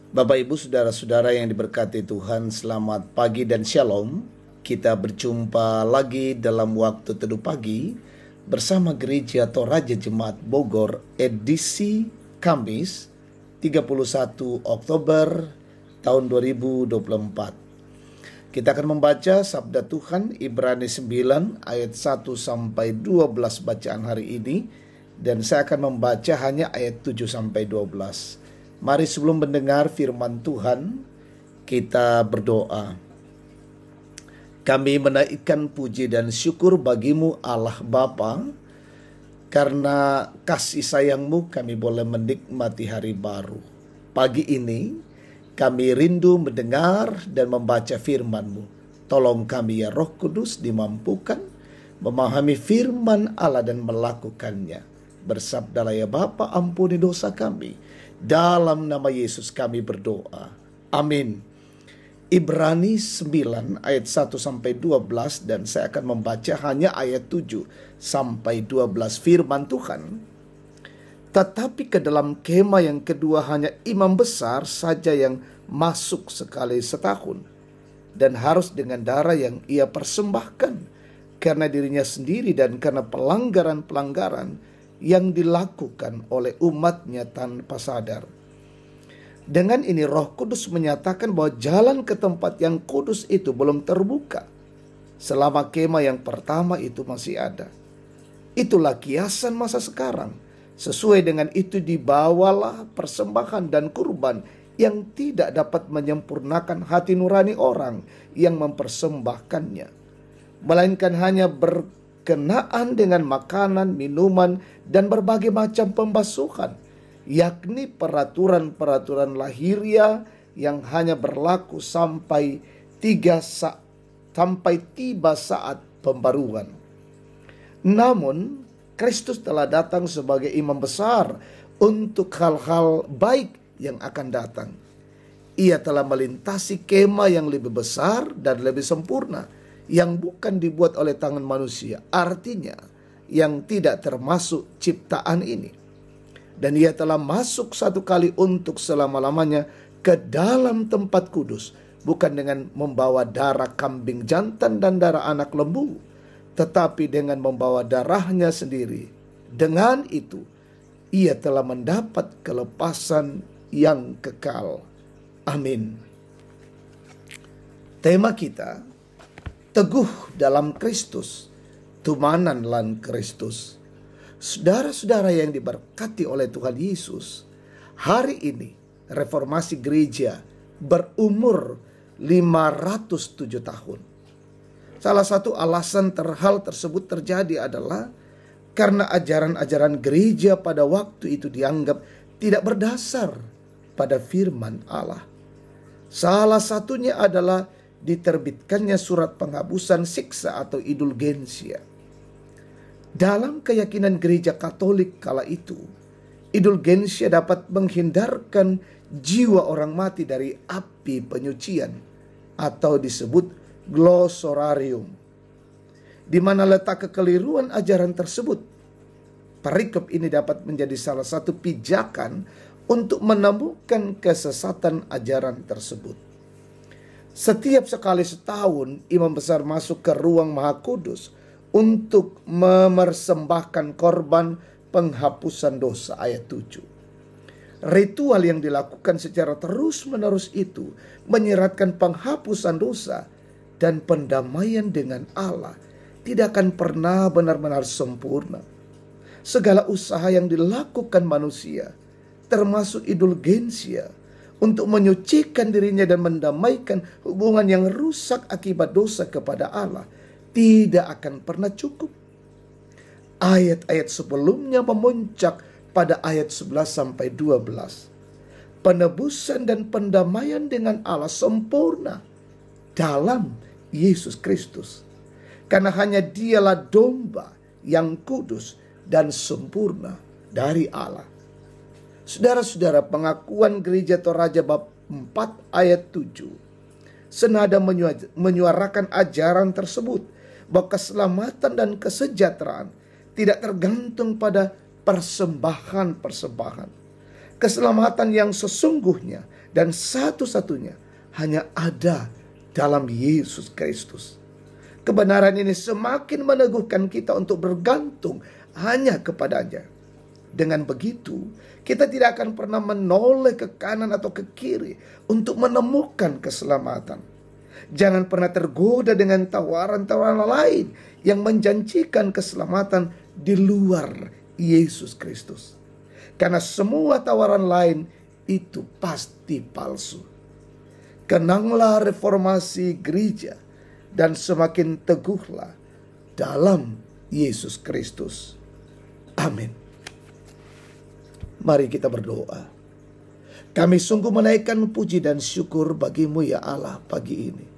Bapak, Ibu, Saudara-saudara yang diberkati Tuhan, selamat pagi dan shalom. Kita berjumpa lagi dalam waktu teduh pagi bersama Gereja Toraja Jemaat Bogor edisi Kamis 31 Oktober tahun 2024. Kita akan membaca Sabda Tuhan Ibrani 9 ayat 1 sampai 12 bacaan hari ini, dan saya akan membaca hanya ayat 7 sampai 12. Mari sebelum mendengar firman Tuhan, kita berdoa. Kami menaikkan puji dan syukur bagimu Allah Bapa, karena kasih sayang-Mu kami boleh menikmati hari baru. Pagi ini kami rindu mendengar dan membaca firman-Mu. Tolong kami ya Roh Kudus dimampukan memahami firman Allah dan melakukannya. Bersabdalah ya Bapa, ampuni dosa kami. Dalam nama Yesus kami berdoa. Amin. Ibrani 9 ayat 1 sampai 12, dan saya akan membaca hanya ayat 7 sampai 12 firman Tuhan. Tetapi ke dalam kemah yang kedua hanya imam besar saja yang masuk sekali setahun, dan harus dengan darah yang ia persembahkan karena dirinya sendiri dan karena pelanggaran-pelanggaran yang dilakukan oleh umatnya tanpa sadar. Dengan ini Roh Kudus menyatakan bahwa jalan ke tempat yang kudus itu belum terbuka selama kemah yang pertama itu masih ada. Itulah kiasan masa sekarang. Sesuai dengan itu dibawalah persembahan dan kurban yang tidak dapat menyempurnakan hati nurani orang yang mempersembahkannya, melainkan hanya berkenaan dengan makanan, minuman, dan berbagai macam pembasuhan, yakni peraturan-peraturan lahiriah yang hanya berlaku sampai tiba saat pembaruan. Namun Kristus telah datang sebagai imam besar untuk hal-hal baik yang akan datang. Ia telah melintasi kemah yang lebih besar dan lebih sempurna, yang bukan dibuat oleh tangan manusia, artinya yang tidak termasuk ciptaan ini. Dan ia telah masuk satu kali untuk selama-lamanya ke dalam tempat kudus, bukan dengan membawa darah kambing jantan dan darah anak lembu, tetapi dengan membawa darahnya sendiri. Dengan itu ia telah mendapat kelepasan yang kekal. Amin. Tema kita, teguh dalam Kristus, tumanan lan Kristus. Saudara-saudara yang diberkati oleh Tuhan Yesus, hari ini reformasi gereja berumur 507 tahun. Salah satu alasan hal tersebut terjadi adalah karena ajaran-ajaran gereja pada waktu itu dianggap tidak berdasar pada firman Allah. Salah satunya adalah diterbitkannya surat penghapusan siksa atau indulgensia. Dalam keyakinan gereja Katolik kala itu, indulgensia dapat menghindarkan jiwa orang mati dari api penyucian atau disebut glossorarium. Di mana letak kekeliruan ajaran tersebut? Perikop ini dapat menjadi salah satu pijakan untuk menemukan kesesatan ajaran tersebut. Setiap sekali setahun, imam besar masuk ke ruang Maha Kudus untuk mempersembahkan korban penghapusan dosa, ayat 7. Ritual yang dilakukan secara terus-menerus itu menyeratkan penghapusan dosa dan pendamaian dengan Allah tidak akan pernah benar-benar sempurna. Segala usaha yang dilakukan manusia, termasuk indulgensia, untuk menyucikan dirinya dan mendamaikan hubungan yang rusak akibat dosa kepada Allah, tidak akan pernah cukup. Ayat-ayat sebelumnya memuncak pada ayat 11 sampai 12. Penebusan dan pendamaian dengan Allah sempurna dalam Yesus Kristus, karena hanya Dialah domba yang kudus dan sempurna dari Allah. Saudara-saudara, pengakuan gereja Toraja bab 4 ayat 7 senada menyuarakan ajaran tersebut, bahwa keselamatan dan kesejahteraan tidak tergantung pada persembahan-persembahan, Keselamatan yang sesungguhnya dan satu-satunya hanya ada dalam Yesus Kristus. Kebenaran ini semakin meneguhkan kita untuk bergantung hanya kepadanya. Dengan begitu, kita tidak akan pernah menoleh ke kanan atau ke kiri untuk menemukan keselamatan. Jangan pernah tergoda dengan tawaran-tawaran lain yang menjanjikan keselamatan di luar Yesus Kristus. Karena semua tawaran lain itu pasti palsu. Kenanglah reformasi gereja dan semakin teguhlah dalam Yesus Kristus. Amin. Mari kita berdoa. Kami sungguh menaikkan puji dan syukur bagimu ya Allah pagi ini.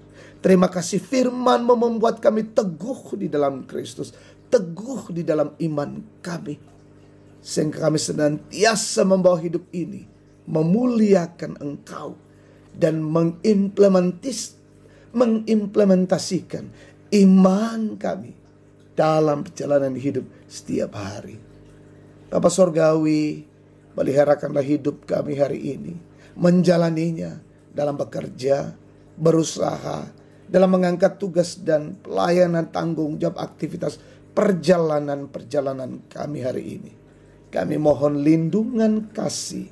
Terima kasih firman-Mu membuat kami teguh di dalam Kristus, teguh di dalam iman kami. Sehingga kami senantiasa membawa hidup ini memuliakan Engkau dan mengimplementasikan iman kami dalam perjalanan hidup setiap hari. Bapa Sorgawi, peliharakanlah hidup kami hari ini, menjalaninya dalam bekerja, berusaha, dalam mengangkat tugas dan pelayanan tanggung jawab aktivitas perjalanan kami hari ini. Kami mohon lindungan kasih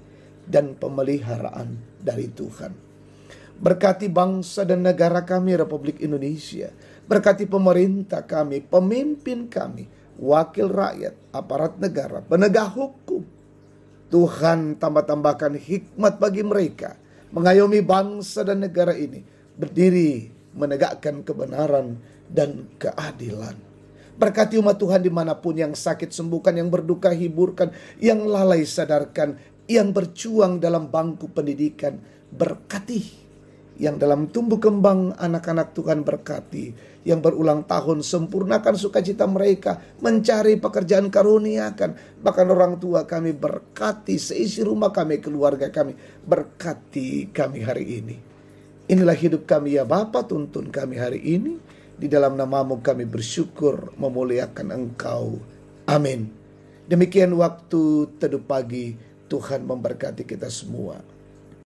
dan pemeliharaan dari Tuhan. Berkati bangsa dan negara kami Republik Indonesia. Berkati pemerintah kami, pemimpin kami, wakil rakyat, aparat negara, penegak hukum. Tuhan tambahkan hikmat bagi mereka mengayomi bangsa dan negara ini berdiri menegakkan kebenaran dan keadilan. Berkati umat Tuhan dimanapun, yang sakit sembuhkan, yang berduka hiburkan, yang lalai sadarkan, yang berjuang dalam bangku pendidikan berkati, yang dalam tumbuh kembang anak-anak Tuhan berkati, yang berulang tahun sempurnakan sukacita mereka, mencari pekerjaan karuniakan, bahkan orang tua kami berkati, seisi rumah kami, keluarga kami, berkati kami hari ini. Inilah hidup kami ya Bapa, tuntun kami hari ini. Di dalam nama-Mu kami bersyukur memuliakan Engkau. Amin. Demikian waktu teduh pagi. Tuhan memberkati kita semua.